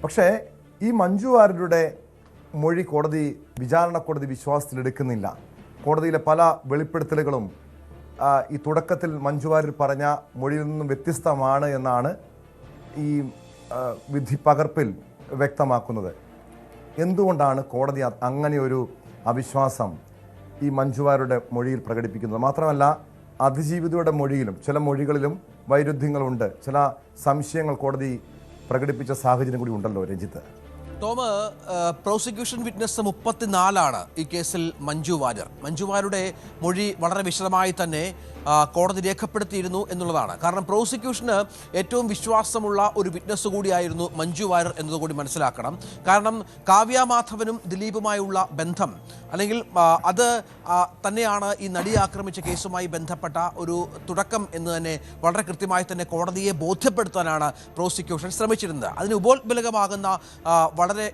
പക്ഷേ ഈ മഞ്ജു വാര്യരുടെ മൊഴി വിചാരണ കോടതി വിശ്വാസത്തിലെടുക്കുന്നില്ല. കോടതിയിലെ പല വെളിപ്പെടുത്തലുകളും ഈ തുടക്കത്തിൽ മഞ്ജു വാര്യർ പറഞ്ഞ മൊഴിയിൽ നിന്നും വ്യത്യസ്തമാണ് എന്നാണ് ഈ വിധി പകർപ്പിൽ വ്യക്തമാക്കുന്നത്. എന്തുകൊണ്ടാണ് കോടതി അങ്ങനെയൊരു അവിശ്വാസം ഈ മഞ്ജു വാര്യരുടെ മൊഴിയിൽ പ്രകടിപ്പിക്കുന്നത്? മാത്രമല്ല, അതിജീവിതയുടെ മൊഴിയിലും ചില മൊഴികളിലും വൈരുദ്ധ്യങ്ങളുണ്ട്, ചില സംശയങ്ങൾ കോടതി പ്രകടിപ്പിച്ച സാഹചര്യം കൂടി ഉണ്ടല്ലോ രഞ്ജിത്ത്. ടോം, പ്രോസിക്യൂഷൻ വിറ്റ്നസ് 34 ഈ കേസിൽ മഞ്ജു വാര്യരുടെ മൊഴി വളരെ വിശദമായി തന്നെ കോടതി രേഖപ്പെടുത്തിയിരുന്നു എന്നുള്ളതാണ്. കാരണം പ്രോസിക്യൂഷന് ഏറ്റവും വിശ്വാസമുള്ള ഒരു വിറ്റ്നസ് കൂടിയായിരുന്നു മഞ്ജു വാര്യർ എന്നതുകൂടി മനസ്സിലാക്കണം. കാരണം കാവ്യ മാധവനും ദിലീപുമായുള്ള ബന്ധം, അല്ലെങ്കിൽ അത് തന്നെയാണ് ഈ നടിയെ ആക്രമിച്ച കേസുമായി ബന്ധപ്പെട്ട ഒരു തുടക്കം എന്ന് തന്നെ വളരെ കൃത്യമായി തന്നെ കോടതിയെ ബോധ്യപ്പെടുത്താനാണ് പ്രോസിക്യൂഷൻ ശ്രമിച്ചിരുന്നത്. അതിന് ഉപോത്ബലകമാകുന്ന വളരെ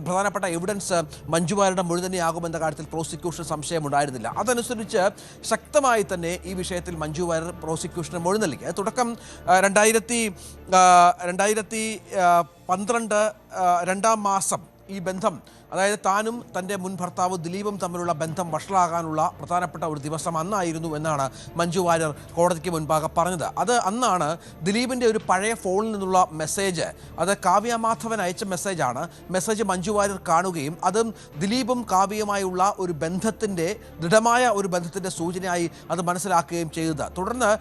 പ്രധാനപ്പെട്ട എവിഡൻസ് മഞ്ജു വാര്യരുടെ മൊഴി തന്നെയാകുമെന്ന കാര്യത്തിൽ പ്രോസിക്യൂഷൻ സംശയമുണ്ടായിരുന്നില്ല. അതനുസരിച്ച് ശക്തമായി തന്നെ ഈ വിഷയത്തിൽ മഞ്ജു വാര്യർ പ്രോസിക്യൂഷന് മൊഴി നൽകി. തുടക്കം 2012 2-ാം മാസം ഈ ബന്ധം, അതായത് താനും തൻ്റെ മുൻ ഭർത്താവ് ദിലീപും തമ്മിലുള്ള ബന്ധം വഷളാകാനുള്ള പ്രധാനപ്പെട്ട ഒരു ദിവസം അന്നായിരുന്നു എന്നാണ് മഞ്ജു വാര്യർ കോടതിക്ക് മുൻപാകെ പറഞ്ഞത്. അത് അന്നാണ് ദിലീപിൻ്റെ ഒരു പഴയ ഫോണിൽ നിന്നുള്ള മെസ്സേജ്, അത് കാവ്യ മാധവൻ അയച്ച മെസ്സേജാണ്. മെസ്സേജ് മഞ്ജു വാര്യർ കാണുകയും അതും ദിലീപും കാവ്യയുമായുള്ള ഒരു ബന്ധത്തിൻ്റെ, ദൃഢമായ ഒരു ബന്ധത്തിൻ്റെ സൂചനയായി അത് മനസ്സിലാക്കുകയും ചെയ്തത്. തുടർന്ന്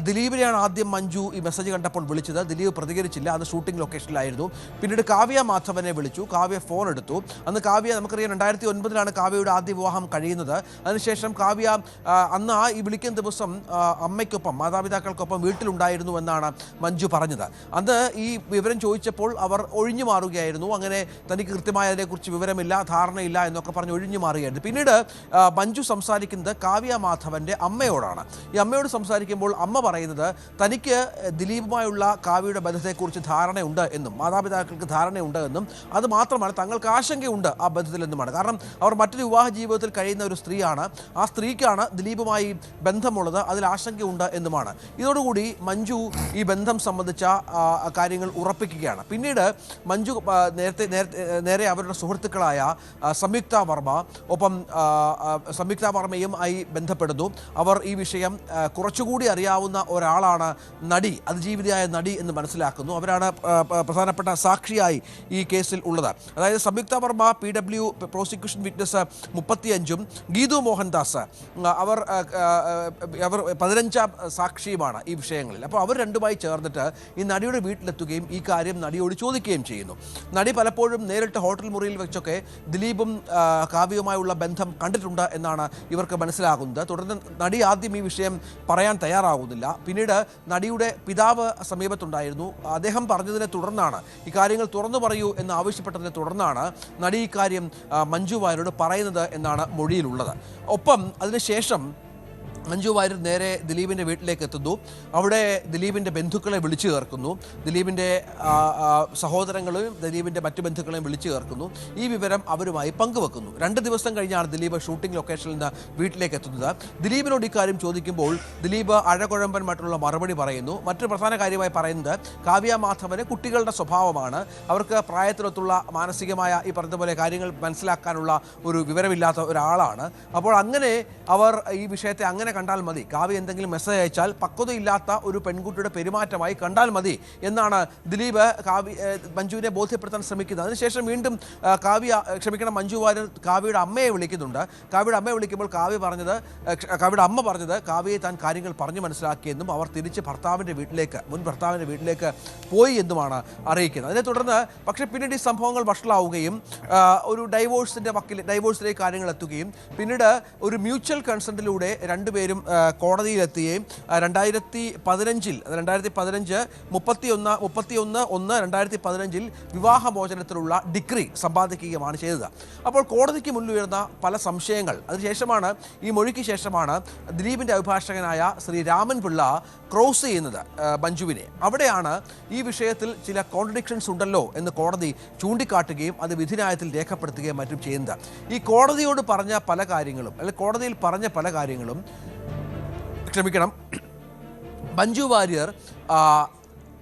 ദിലീപിനെയാണ് ആദ്യം മഞ്ജു ഈ മെസ്സേജ് കണ്ടപ്പോൾ വിളിച്ചത്. ദിലീപ് പ്രതികരിച്ചില്ല, അത് ഷൂട്ടിംഗ് ലൊക്കേഷനിലായിരുന്നു. പിന്നീട് കാവ്യ മാധവനെ വിളിച്ചു, കാവ്യ ഫോൺ എടുത്തു. അന്ന് കാവ്യ, നമുക്കറിയാം 2009 കാവ്യയുടെ ആദ്യ വിവാഹം കഴിയുന്നത്. അതിനുശേഷം കാവ്യ അന്ന് ഈ വിളിക്കുന്ന ദിവസം അമ്മയ്ക്കൊപ്പം, മാതാപിതാക്കൾക്കൊപ്പം വീട്ടിലുണ്ടായിരുന്നു എന്നാണ് മഞ്ജു പറഞ്ഞത്. അന്ന് ഈ വിവരം ചോദിച്ചപ്പോൾ അവർ ഒഴിഞ്ഞു മാറുകയായിരുന്നു. അങ്ങനെ തനിക്ക് കൃത്യമായി അതിനെക്കുറിച്ച് വിവരമില്ല, ധാരണയില്ല എന്നൊക്കെ പറഞ്ഞ് ഒഴിഞ്ഞു മാറുകയായിരുന്നു. പിന്നീട് മഞ്ജു സംസാരിക്കുന്നത് കാവ്യ മാധവൻ്റെ അമ്മയോടാണ്. ഈ അമ്മയോട് സംസാരിക്കുമ്പോൾ അമ്മ പറയുന്നത് തനിക്ക് ദിലീപുമായുള്ള കാവ്യയുടെ ബന്ധത്തെക്കുറിച്ച് ധാരണയുണ്ട് എന്നും മാതാപിതാക്കൾക്ക് ധാരണയുണ്ട് എന്നും, അത് മാത്രമാണ് തങ്ങൾക്ക് ആശങ്കയുണ്ട് ആ ബന്ധത്തിൽ നിന്നുമാണ്. കാരണം അവർ മറ്റൊരു വിവാഹ ജീവിതത്തിൽ കഴിയുന്ന ഒരു സ്ത്രീയാണ്, ആ സ്ത്രീക്കാണ് ദിലീപുമായി ബന്ധമുള്ളത്, അതിൽ ആശങ്കയുണ്ട് എന്നുമാണ്. ഇതോടുകൂടി മഞ്ജു ഈ ബന്ധം സംബന്ധിച്ച കാര്യങ്ങൾ ഉറപ്പിക്കുകയാണ്. പിന്നീട് മഞ്ജു നേരെ അവരുടെ സുഹൃത്തുക്കളായ സംയുക്ത വർമ്മ, ഒപ്പം സംയുക്ത വർമ്മയും ആയി ബന്ധപ്പെടുന്നു. അവർ ഈ വിഷയം കുറച്ചുകൂടി അറിയാവുന്ന ഒരാളാണ് നടി, അതിജീവിതയായ നടി എന്ന് മനസ്സിലാക്കുന്നു. അവരാണ് പ്രധാനപ്പെട്ട സാക്ഷിയായി ഈ കേസിൽ ഉള്ളത്. അതായത് Samyuktha Varma PW prosecution witness 35, Geethu Mohandas അവർ 15ാം സാക്ഷിയുമാണ് ഈ വിഷയങ്ങളിൽ. അപ്പോൾ അവർ രണ്ടുമായി ചേർന്നിട്ട് ഈ നടിയുടെ വീട്ടിലെത്തുകയും ഈ കാര്യം നടിയോട് ചോദിക്കുകയും ചെയ്യുന്നു. നടി പലപ്പോഴും നേരിട്ട് ഹോട്ടൽ മുറിയിൽ വെച്ചൊക്കെ ദിലീപും കാവ്യയുമായുള്ള ബന്ധം കണ്ടിട്ടുണ്ട് എന്നാണ് ഇവർക്ക് മനസ്സിലാകുന്നത്. തുടർന്ന് നടി ആദ്യം ഈ വിഷയം പറയാൻ തയ്യാറാകുന്നില്ല. പിന്നീട് നടിയുടെ പിതാവ് സമീപത്തുണ്ടായിരുന്നു. അദ്ദേഹം പറഞ്ഞതിനെ തുടർന്നാണ്, ഈ കാര്യങ്ങൾ തുറന്നു പറയൂ എന്ന് ആവശ്യപ്പെട്ടതിനെ തുടർന്നാണ് നടി ഇക്കാര്യം മഞ്ജു വാര്യരോട് പറയുന്നത് എന്നാണ് മൊഴിയിലുള്ളത്. ഒപ്പം അതിനുശേഷം മഞ്ജു വാര്യർ നേരെ ദിലീപിൻ്റെ വീട്ടിലേക്ക് എത്തുന്നു. അവിടെ ദിലീപിൻ്റെ ബന്ധുക്കളെ വിളിച്ചു ചേർക്കുന്നു, ദിലീപിൻ്റെ സഹോദരങ്ങളെയും ദിലീപിൻ്റെ മറ്റു ബന്ധുക്കളെയും വിളിച്ചു ചേർക്കുന്നു. ഈ വിവരം അവരുമായി പങ്കുവെക്കുന്നു. 2 ദിവസം കഴിഞ്ഞാണ് ദിലീപ് ഷൂട്ടിംഗ് ലൊക്കേഷനിൽ നിന്ന് വീട്ടിലേക്ക് എത്തുന്നത്. ദിലീപിനോട് ഇക്കാര്യം ചോദിക്കുമ്പോൾ ദിലീപ് അഴകുഴമ്പന്മായിട്ടുള്ള മറുപടി പറയുന്നു. മറ്റൊരു പ്രധാന കാര്യമായി പറയുന്നത് കാവ്യ മാധവന് കുട്ടികളുടെ സ്വഭാവമാണ്, അവർക്ക് പ്രായത്തിനൊത്തുള്ള മാനസികമായ ഈ പറഞ്ഞതുപോലെ കാര്യങ്ങൾ മനസ്സിലാക്കാനുള്ള ഒരു വിവരമില്ലാത്ത ഒരാളാണ്. അപ്പോൾ അങ്ങനെ അവർ ഈ വിഷയത്തെ അങ്ങനെ കണ്ടാൽ മതി, കാവ്യ എന്തെങ്കിലും മെസ്സേജ് അയച്ചാൽ പക്വതയില്ലാത്ത ഒരു പെൺകുട്ടിയുടെ പെരുമാറ്റമായി കണ്ടാൽ മതി എന്നാണ് ദിലീപ് മഞ്ജുവിനെ ബോധ്യപ്പെടുത്താൻ ശ്രമിക്കുന്നത്. അതിനുശേഷം വീണ്ടും മഞ്ജു വാര്യർ കാവ്യയുടെ അമ്മയെ വിളിക്കുന്നുണ്ട്. കാവ്യയുടെ അമ്മയെ വിളിക്കുമ്പോൾ കാവ്യയുടെ അമ്മ പറഞ്ഞത് കാവ്യയെ താൻ കാര്യങ്ങൾ പറഞ്ഞു മനസ്സിലാക്കിയെന്നും അവർ തിരിച്ച് മുൻ ഭർത്താവിൻ്റെ വീട്ടിലേക്ക് പോയി എന്നുമാണ് അറിയിക്കുന്നത്. അതിനെ തുടർന്ന് പക്ഷേ പിന്നീട് ഈ സംഭവങ്ങൾ വഷളാവുകയും ഒരു ഡൈവോഴ്സിലേക്ക് കാര്യങ്ങൾ എത്തുകയും പിന്നീട് ഒരു മ്യൂച്വൽ കൺസെൻറ്റിലൂടെ രണ്ടുപേരും കോടതിയിലെത്തുകയും 2015 വിവാഹമോചനത്തിലുള്ള ഡിഗ്രി സമ്പാദിക്കുകയുമാണ് ചെയ്തത്. അപ്പോൾ കോടതിക്ക് മുന്നിൽ ഉയർന്ന പല സംശയങ്ങൾ, അതിനുശേഷമാണ് ഈ മൊഴിക്ക് ശേഷമാണ് ദിലീപിൻ്റെ അഭിഭാഷകനായ ശ്രീ രാമൻ പിള്ള ക്രോസ് ചെയ്യുന്നത് മഞ്ജുവിനെ. അവിടെയാണ് ഈ വിഷയത്തിൽ ചില കോൺട്രഡിക്ഷൻസ് ഉണ്ടല്ലോ എന്ന് കോടതി ചൂണ്ടിക്കാട്ടുകയും അത് വിധിന്യായത്തിൽ രേഖപ്പെടുത്തുകയും മറ്റും ചെയ്യുന്നത്. ഈ കോടതിയോട് പറഞ്ഞ പല കാര്യങ്ങളും, അല്ലെങ്കിൽ കോടതിയിൽ പറഞ്ഞ പല കാര്യങ്ങളും, മഞ്ജു വാര്യർ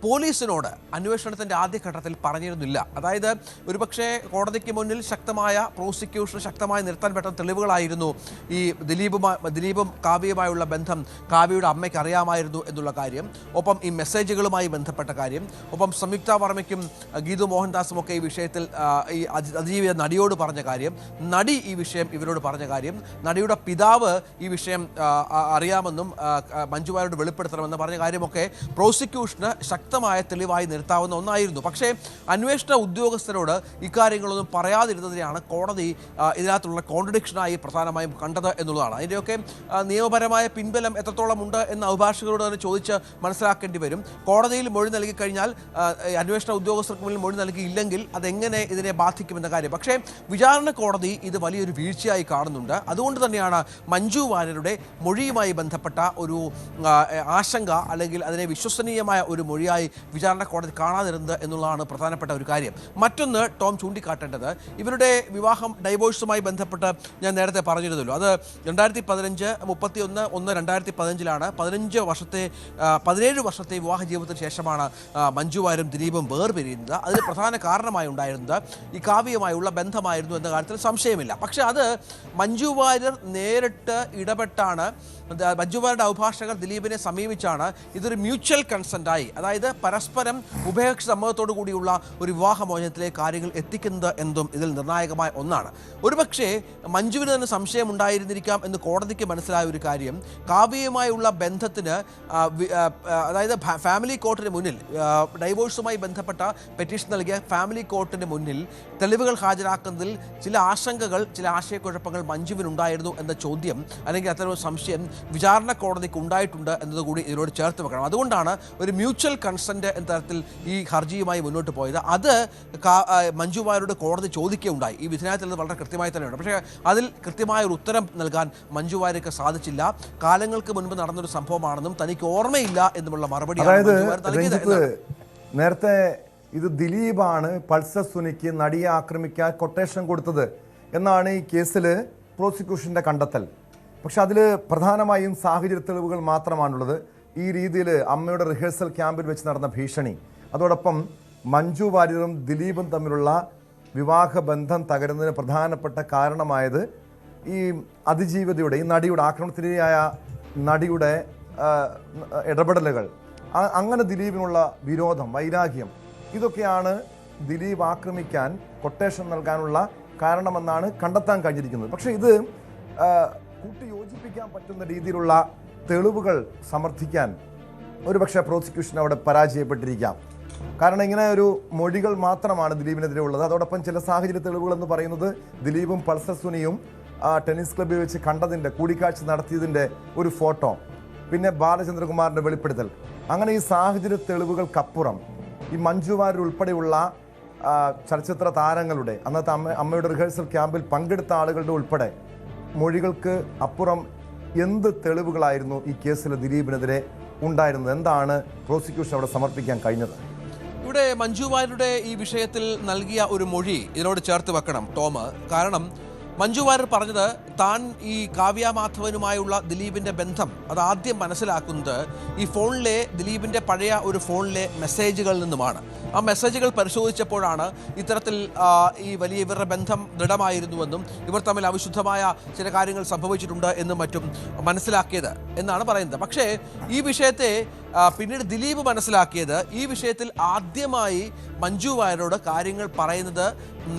പോലീസിനോട് അന്വേഷണത്തിൻ്റെ ആദ്യഘട്ടത്തിൽ പറഞ്ഞിരുന്നില്ല. അതായത് ഒരുപക്ഷെ കോടതിക്ക് മുന്നിൽ ശക്തമായ പ്രോസിക്യൂഷൻ ശക്തമായി നിർത്താൻ പറ്റുന്ന തെളിവുകളായിരുന്നു ഈ ദിലീപും കാവ്യയുമായുള്ള ബന്ധം കാവ്യയുടെ അമ്മയ്ക്ക് അറിയാമായിരുന്നു എന്നുള്ള കാര്യം, ഒപ്പം ഈ മെസ്സേജുകളുമായി ബന്ധപ്പെട്ട കാര്യം, ഒപ്പം സംയുക്ത വർമ്മയ്ക്കും ഗീതു മോഹൻദാസും ഒക്കെ ഈ വിഷയത്തിൽ ഈ അതിജീവിത നടിയോട് പറഞ്ഞ കാര്യം, നടി ഈ വിഷയം ഇവരോട് പറഞ്ഞ കാര്യം, നടിയുടെ പിതാവ് ഈ വിഷയം അറിയാമെന്നും മഞ്ജു വാര്യരോട് വെളിപ്പെടുത്തണമെന്ന് പറഞ്ഞ കാര്യമൊക്കെ പ്രോസിക്യൂഷന് ശക്തമായ തെളിവായി നിർത്താവുന്ന ഒന്നായിരുന്നു. പക്ഷേ അന്വേഷണ ഉദ്യോഗസ്ഥരോട് ഇക്കാര്യങ്ങളൊന്നും പറയാതിരുന്നതിനെയാണ് കോടതി ഇതിനകത്തുള്ള കോൺട്രഡിക്ഷനായി പ്രധാനമായും കണ്ടത് എന്നുള്ളതാണ്. അതിൻ്റെയൊക്കെ നിയമപരമായ പിൻബലം എത്രത്തോളം ഉണ്ട് എന്ന് അഭിഭാഷകരോട് തന്നെ ചോദിച്ച് മനസ്സിലാക്കേണ്ടി വരും. കോടതിയിൽ മൊഴി നൽകി കഴിഞ്ഞാൽ അന്വേഷണ ഉദ്യോഗസ്ഥർക്ക് മുന്നിൽ മൊഴി നൽകിയില്ലെങ്കിൽ അതെങ്ങനെ ഇതിനെ ബാധിക്കുമെന്ന കാര്യം. പക്ഷേ വിചാരണ കോടതി ഇത് വലിയൊരു വീഴ്ചയായി കാണുന്നുണ്ട്. അതുകൊണ്ട് തന്നെയാണ് മഞ്ജു വാര്യരുടെ മൊഴിയുമായി ബന്ധപ്പെട്ട ഒരു ആശങ്ക അല്ലെങ്കിൽ അതിനെ വിശ്വസനീയമായ ഒരു മൊഴിയായി വിചാരണ കോടതി കാണാതിരുന്നത് എന്നുള്ളതാണ് പ്രധാനപ്പെട്ട ഒരു കാര്യം. മറ്റൊന്ന് ടോം ചൂണ്ടിക്കാട്ടേണ്ടത്, ഇവരുടെ വിവാഹം ഡൈവോഴ്സുമായി ബന്ധപ്പെട്ട് ഞാൻ നേരത്തെ പറഞ്ഞിരുന്നല്ലോ, അത് 2015 31/1/2015 17 വർഷത്തെ വിവാഹ ജീവിതത്തിന് ശേഷമാണ് മഞ്ജു വാര്യരും ദിലീപും വേർപിരിയുന്നത്. അതിന് പ്രധാന കാരണമായി ഉണ്ടായിരുന്നത് ഈ കാവ്യയുമായുള്ള ബന്ധമായിരുന്നു എന്ന കാര്യത്തിൽ സംശയമില്ല. പക്ഷേ അത് മഞ്ജു വാര്യർ നേരിട്ട് ഇടപെട്ടാണ്, മഞ്ജു വാര്യരുടെ അഭിഭാഷകർ ദിലീപിനെ സമീപിച്ചാണ് ഇതൊരു മ്യൂച്വൽ കൺസെൻറ്റായി, അതായത് പരസ്പരം ഉഭയകക്ഷി സമ്മതത്തോടു കൂടിയുള്ള ഒരു വിവാഹമോചനത്തിലേക്ക് കാര്യങ്ങൾ എത്തിക്കുന്നത് എന്നതും ഇതിൽ നിർണായകമായ ഒന്നാണ്. ഒരുപക്ഷേ മഞ്ജുവിന് തന്നെ സംശയം ഉണ്ടായിരുന്നിരിക്കാം എന്ന് കോടതിക്ക് മനസ്സിലായ ഒരു കാര്യം, കാവ്യയുമായുള്ള ബന്ധത്തിന് അതായത് ഫാമിലി കോർട്ടിന് മുന്നിൽ ഡൈവോഴ്സുമായി ബന്ധപ്പെട്ട പെറ്റീഷൻ നൽകിയ ഫാമിലി കോർട്ടിന് മുന്നിൽ തെളിവുകൾ ഹാജരാക്കുന്നതിൽ ചില ആശങ്കകൾ, ചില ആശയക്കുഴപ്പങ്ങൾ മഞ്ജുവിനുണ്ടായിരുന്നു എന്ന ചോദ്യം അല്ലെങ്കിൽ അത്തരം സംശയം വിചാരണ കോടതിക്ക് ഉണ്ടായിട്ടുണ്ട് എന്നതുകൂടി ഇതിനോട് ചേർത്ത് വെക്കണം. അതുകൊണ്ടാണ് ഒരു മ്യൂച്വൽ കൺസെൻറ്റ് എന്ന തരത്തിൽ ഈ ഹർജിയുമായി മുന്നോട്ട് പോയത്. അത് മഞ്ജു വാര്യരോട് കോടതി ചോദിക്കുകയുണ്ടായി. ഈ വിധിന്യായത്തിൽ വളരെ കൃത്യമായി തന്നെയുണ്ട്. പക്ഷേ അതിൽ കൃത്യമായ ഒരു ഉത്തരം നൽകാൻ മഞ്ജു വാര്യർക്ക് സാധിച്ചില്ല. കാലങ്ങൾക്ക് മുൻപ് നടന്നൊരു സംഭവമാണെന്നും തനിക്ക് ഓർമ്മയില്ല എന്നുമുള്ള മറുപടി നേരത്തെ ഇത് ദിലീപാണ് പൾസർ സുനിക്ക് നടിയെ ആക്രമിക്കാൻ കൊട്ടേഷൻ കൊടുത്തത് എന്നാണ് ഈ കേസിൽ പ്രോസിക്യൂഷന്റെ കണ്ടെത്തൽ. പക്ഷെ അതിൽ പ്രധാനമായും സാഹചര്യ തെളിവുകൾ മാത്രമാണുള്ളത്. ഈ രീതിയിൽ അമ്മയുടെ റിഹേഴ്സൽ ക്യാമ്പിൽ വെച്ച് നടന്ന ഭീഷണി, അതോടൊപ്പം മഞ്ജു വാര്യരും ദിലീപും തമ്മിലുള്ള വിവാഹ ബന്ധം തകരുന്നതിന് പ്രധാനപ്പെട്ട കാരണമായത് ഈ അതിജീവിതയുടെ, ഈ നടിയുടെ, ആക്രമണത്തിനിരയായ നടിയുടെ ഇടപെടലുകൾ, അങ്ങനെ ദിലീപിനുള്ള വിരോധം, വൈരാഗ്യം, ഇതൊക്കെയാണ് ദിലീപ് ആക്രമിക്കാൻ കൊട്ടേഷൻ നൽകാനുള്ള കാരണമെന്നാണ് കണ്ടെത്താൻ കഴിഞ്ഞിരിക്കുന്നത്. പക്ഷേ ഇത് കൂട്ടി യോജിപ്പിക്കാൻ പറ്റുന്ന രീതിയിലുള്ള തെളിവുകൾ സമർത്ഥിക്കാൻ ഒരുപക്ഷെ പ്രോസിക്യൂഷൻ അവിടെ പരാജയപ്പെട്ടിരിക്കാം. കാരണം ഇങ്ങനെ ഒരു മൊഴികൾ മാത്രമാണ് ദിലീപിനെതിരെ ഉള്ളത്. അതോടൊപ്പം ചില സാഹചര്യ തെളിവുകൾ എന്ന് പറയുന്നത് ദിലീപും പൾസർ സുനിയും ടെന്നീസ് ക്ലബ്ബിൽ വെച്ച് കണ്ടതിൻ്റെ, കൂടിക്കാഴ്ച നടത്തിയതിൻ്റെ ഒരു ഫോട്ടോ, പിന്നെ ബാലചന്ദ്രകുമാറിൻ്റെ വെളിപ്പെടുത്തൽ. അങ്ങനെ ഈ സാഹചര്യ തെളിവുകൾക്കപ്പുറം ഈ മഞ്ജു വാര്യർ ഉൾപ്പെടെയുള്ള ചലച്ചിത്ര താരങ്ങളുടെ, അന്നത്തെ അമ്മയുടെ റിഹേഴ്സൽ ക്യാമ്പിൽ പങ്കെടുത്ത ആളുകളുടെ ഉൾപ്പെടെ മൊഴികൾക്ക് അപ്പുറം എന്ത് തെളിവുകളായിരുന്നു ഈ കേസിൽ ദിലീപിനെതിരെ ഉണ്ടായിരുന്നത്? എന്താണ് പ്രോസിക്യൂഷൻ അവിടെ സമർപ്പിക്കാൻ കഴിഞ്ഞത്? ഇവിടെ മഞ്ജു വാര്യരുടെ ഈ വിഷയത്തിൽ നൽകിയ ഒരു മൊഴി ഇതിനോട് ചേർത്ത് വെക്കണം ടോം. കാരണം മഞ്ജു വാര്യർ പറഞ്ഞത് താൻ ഈ കാവ്യ മാധവനുമായുള്ള ദിലീപിൻ്റെ ബന്ധം അത് ആദ്യം മനസ്സിലാക്കുന്നത് ഈ ഫോണിലെ, ദിലീപിൻ്റെ പഴയ ഒരു ഫോണിലെ മെസ്സേജുകളിൽ നിന്നുമാണ്. ആ മെസ്സേജുകൾ പരിശോധിച്ചപ്പോഴാണ് ഇത്തരത്തിൽ ഈ വലിയ ഇവരുടെ ബന്ധം ദൃഢമായിരുന്നുവെന്നും ഇവർ തമ്മിൽ അവിശുദ്ധമായ ചില കാര്യങ്ങൾ സംഭവിച്ചിട്ടുണ്ട് എന്നും മറ്റും മനസ്സിലാക്കിയത് എന്നാണ് പറയുന്നത്. പക്ഷേ ഈ വിഷയത്തെ പിന്നീട് ദിലീപ് മനസ്സിലാക്കിയത്, ഈ വിഷയത്തിൽ ആദ്യമായി മഞ്ജു വാര്യരോട് കാര്യങ്ങൾ പറയുന്നത്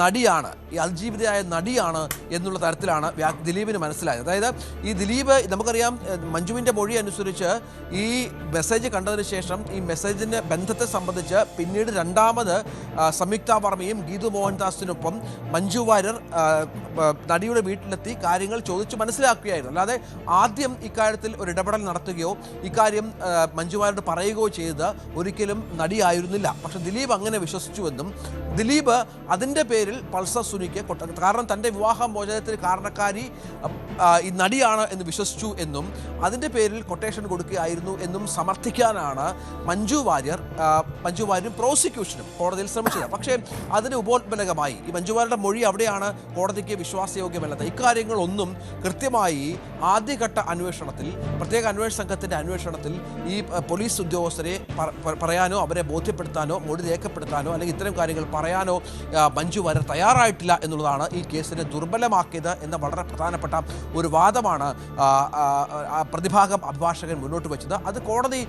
നടിയാണ്, ഈ അതിജീവിതയായ നടിയാണ് എന്നുള്ള തരത്തിലാണ് ദിലീപിന് മനസ്സിലായത്. അതായത് ഈ ദിലീപ്, നമുക്കറിയാം മഞ്ജുവിൻ്റെ മൊഴി അനുസരിച്ച് ഈ മെസ്സേജ് കണ്ടതിന് ശേഷം ഈ മെസ്സേജിൻ്റെ ബന്ധത്തെ സംബന്ധിച്ച് പിന്നീട് രണ്ടാമത് സംയുക്ത വർമ്മയും ഗീതു മോഹൻദാസിനൊപ്പം മഞ്ജു വാര്യർ നടിയുടെ വീട്ടിലെത്തി കാര്യങ്ങൾ ചോദിച്ച് മനസ്സിലാക്കുകയായിരുന്നു. അല്ലാതെ ആദ്യം ഇക്കാര്യത്തിൽ ഒരു ഇടപെടൽ നടത്തുകയോ ഇക്കാര്യം മഞ്ജു വാര്യരോട് പറയുകയോ ചെയ്ത് ഒരിക്കലും നടിയായിരുന്നില്ല. പക്ഷെ ദിലീപ് അങ്ങനെ വിശ്വസിച്ചുവെന്നും ദിലീപ് അതിൻ്റെ പേരിൽ പൾസർ സുനിക്ക്, കാരണം തൻ്റെ വിവാഹമോചനത്തിന് കാരണക്കാരി ഈ നടിയാണ് എന്ന് വിശ്വസിച്ചു എന്നും അതിൻ്റെ പേരിൽ കൊട്ടേഷൻ കൊടുക്കുകയായിരുന്നു എന്നും സമർത്ഥിക്കാനാണ് മഞ്ജു വാര്യരും പ്രോസിക്യൂഷനും കോടതിയിൽ ശ്രമിച്ചത്. ശ്രമിച്ചത്. പക്ഷേ അതിന് ഉപോത്ബലകമായി ഈ മഞ്ജുവാരുടെ മൊഴി അവിടെയാണ് കോടതിക്ക് വിശ്വാസയോഗ്യമല്ലാത്ത ഇക്കാര്യങ്ങളൊന്നും കൃത്യമായി ആദ്യഘട്ട അന്വേഷണത്തിൽ, പ്രത്യേക അന്വേഷണ സംഘത്തിൻ്റെ അന്വേഷണത്തിൽ ഈ പോലീസ് ഉദ്യോഗസ്ഥരെ പറയാനോ അവരെ ബോധ്യപ്പെടുത്താനോ മൊഴി രേഖപ്പെടുത്താനോ അല്ലെങ്കിൽ ഇത്തരം കാര്യങ്ങൾ പറയാനോ മഞ്ജു വാര്യർ തയ്യാറായിട്ടില്ല എന്നുള്ളതാണ് ഈ കേസിനെ ദുർബലമാക്കിയത് എന്ന വളരെ പ്രധാനപ്പെട്ട ഒരു വാദമാണ് പ്രതിഭാഗം അഭിഭാഷകൻ മുന്നോട്ട് വെച്ചത്. അത് കോടതി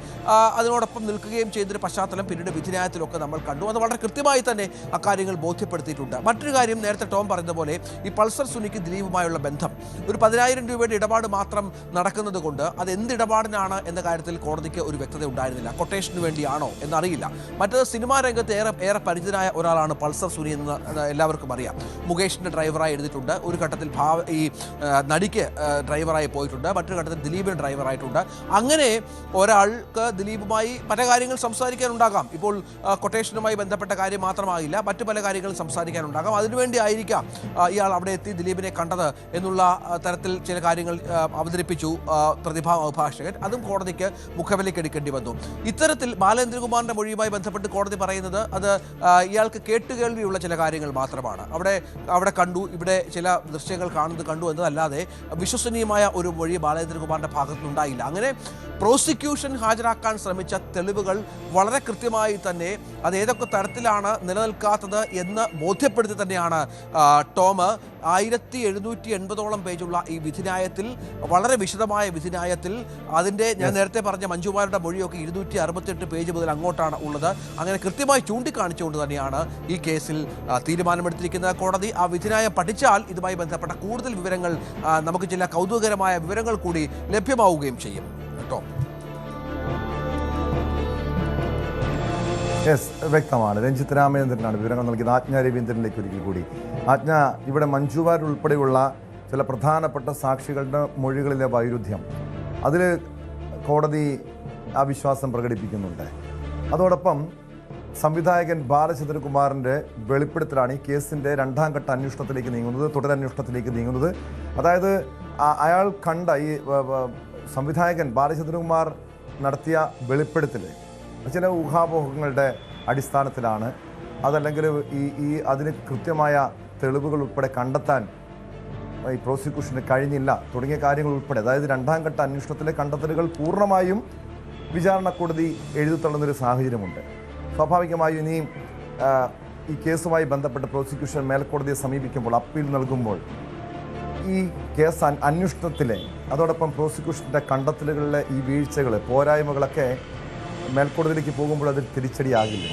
അതിനോടൊപ്പം നിൽക്കുകയും ചെയ്തൊരു പശ്ചാത്തലം പിന്നീട് വിധിന്യായത്തിലൊക്കെ നമ്മൾ കണ്ടു. അത് വളരെ കൃത്യമായി തന്നെ അക്കാര്യങ്ങൾ ബോധ്യപ്പെടുത്തിയിട്ടുണ്ട്. മറ്റൊരു കാര്യം, നേരത്തെ ടോം പറഞ്ഞതുപോലെ ഈ പൾസർ സുനിക്ക് ദിലീപുമായുള്ള ബന്ധം ഒരു 10,000 രൂപയുടെ ഇടപാട് മാത്രം നടക്കുന്നത് കൊണ്ട് അത് എന്ത് ഇടപാടിനാണ് എന്ന കാര്യത്തിൽ കോടതിക്ക് ഒരു വ്യക്തത ഉണ്ടായിരുന്നില്ല. കൊട്ടേഷന് വേണ്ടിയാണോ എന്നറിയില്ല. മറ്റത് സിനിമാ രംഗത്ത് ഏറെ പരിചിതനായ ഒരാളാണ് പൾസർ സുനി എന്ന് എല്ലാവർക്കും അറിയാം. മുകേഷിൻ്റെ ഡ്രൈവറായി എഴുതിയിട്ടുണ്ട്. ഒരു ഘട്ടത്തിൽ ഈ നടിക്ക് ഡ്രൈവറായി പോയിട്ടുണ്ട്. മറ്റൊരു ഘട്ടത്തിൽ ദിലീപിന് ഡ്രൈവറായിട്ടുണ്ട്. അങ്ങനെ ഒരാൾക്ക് ദിലീപുമായി പല കാര്യങ്ങൾ സംസാരിക്കാനുണ്ടാകാം. ഇപ്പോൾ കൊട്ടേഷനുമായി ബന്ധപ്പെട്ട കാര്യം മാത്രമാകില്ല, മറ്റു പല കാര്യങ്ങളും സംസാരിക്കാനുണ്ടാകാം. അതിനുവേണ്ടി ആയിരിക്കാം ഇയാൾ അവിടെ എത്തി ദിലീപിനെ കണ്ടത് എന്നുള്ള തരത്തിൽ ചില കാര്യങ്ങൾ അവതരിപ്പിച്ചു പ്രതിഭാ അഭിഭാഷകൻ. അതും കോടതിക്ക് മുഖവിലേക്ക് എടുക്കേണ്ടി വന്നു. ഇത്തരത്തിൽ ബാലേന്ദ്രകുമാറിൻ്റെ മൊഴിയുമായി ബന്ധപ്പെട്ട് കോടതി പറയുന്നത് അത് ഇയാൾക്ക് കേട്ടുകേൾവിയുള്ള ചില കാര്യങ്ങൾ മാത്രമാണ്. അവിടെ കണ്ടു, ഇവിടെ ചില ദൃശ്യങ്ങൾ കണ്ടു എന്നതല്ലാതെ വിശ്വസനീയമായ ഒരു മൊഴി ബാലേന്ദ്രകുമാറിൻ്റെ ഭാഗത്തുനിന്നുണ്ടായില്ല. അങ്ങനെ പ്രോസിക്യൂഷൻ ഹാജരാക്കാൻ ശ്രമിച്ച തെളിവുകൾ വളരെ കൃത്യമായി തന്നെ അത് ഏതൊക്കെ തരത്തിലാണ് നിലനിൽക്കാത്തത് എന്ന് ബോധ്യപ്പെടുത്തി തന്നെയാണ് ടോം 1780ഓളം പേജുള്ള ഈ വിധിന്യായത്തിൽ, വളരെ വിശദമായ വിധിന്യായത്തിൽ, അതിൻ്റെ ഞാൻ നേരത്തെ പറഞ്ഞ മഞ്ജുവാരുടെ മൊഴിയൊക്കെ 268 പേജ് മുതൽ അങ്ങോട്ടാണ് ഉള്ളത്. അങ്ങനെ കൃത്യമായി ചൂണ്ടിക്കാണിച്ചുകൊണ്ട് തന്നെയാണ് ഈ കേസിൽ തീരുമാനമെടുത്തിരിക്കുന്നത് കോടതി. ആ വിധിന്യായം പഠിച്ചാൽ ഇതുമായി ബന്ധപ്പെട്ട കൂടുതൽ വിവരങ്ങൾ, നമുക്ക് ചില കൗതുകകരമായ വിവരങ്ങൾ കൂടി ലഭ്യമാവുകയും ചെയ്യും കേട്ടോ. യെസ്, വ്യക്തമാണ്. രഞ്ജിത്ത് രാമചന്ദ്രനാണ് വിവരങ്ങൾ നൽകിയത്. ആജ്ഞ രവീന്ദ്രനിലേക്ക് ഒരിക്കൽ കൂടി. ആജ്ഞ, ഇവിടെ മഞ്ജു വാര്യർ ഉൾപ്പെടെയുള്ള ചില പ്രധാനപ്പെട്ട സാക്ഷികളുടെ മൊഴികളിലെ വൈരുദ്ധ്യം, അതിൽ കോടതി അവിശ്വാസം പ്രകടിപ്പിക്കുന്നുണ്ട്. അതോടൊപ്പം സംവിധായകൻ ബാലചന്ദ്രകുമാറിൻ്റെ വെളിപ്പെടുത്തലാണ് ഈ കേസിൻ്റെ രണ്ടാം ഘട്ട അന്വേഷണത്തിലേക്ക് നീങ്ങുന്നത്, തുടരന്വേഷണത്തിലേക്ക് നീങ്ങുന്നത്. അതായത് അയാൾ കണ്ട ഈ സംവിധായകൻ ബാലചന്ദ്രകുമാർ നടത്തിയ വെളിപ്പെടുത്തൽ ചില ഊഹാപോഹങ്ങളുടെ അടിസ്ഥാനത്തിലാണ്. അതല്ലെങ്കിൽ അതിന് കൃത്യമായ തെളിവുകൾ ഉൾപ്പെടെ കണ്ടെത്താൻ ഈ പ്രോസിക്യൂഷന് കഴിഞ്ഞില്ല തുടങ്ങിയ കാര്യങ്ങൾ ഉൾപ്പെടെ, അതായത് രണ്ടാം ഘട്ട അന്വേഷണത്തിലെ കണ്ടെത്തലുകൾ പൂർണ്ണമായും വിചാരണ കോടതി എഴുതിത്തള്ളുന്നൊരു സാഹചര്യമുണ്ട്. സ്വാഭാവികമായും ഇനിയും ഈ കേസുമായി ബന്ധപ്പെട്ട് പ്രോസിക്യൂഷൻ മേൽക്കോടതിയെ സമീപിക്കുമ്പോൾ, അപ്പീൽ നൽകുമ്പോൾ ഈ കേസ് അന്വേഷണത്തിലെ അതോടൊപ്പം പ്രോസിക്യൂഷൻ്റെ കണ്ടെത്തലുകളിലെ ഈ വീഴ്ചകൾ, പോരായ്മകളൊക്കെ മേൽക്കോടതിയിലേക്ക് പോകുമ്പോൾ അതിൽ തിരിച്ചടിയാകില്ല.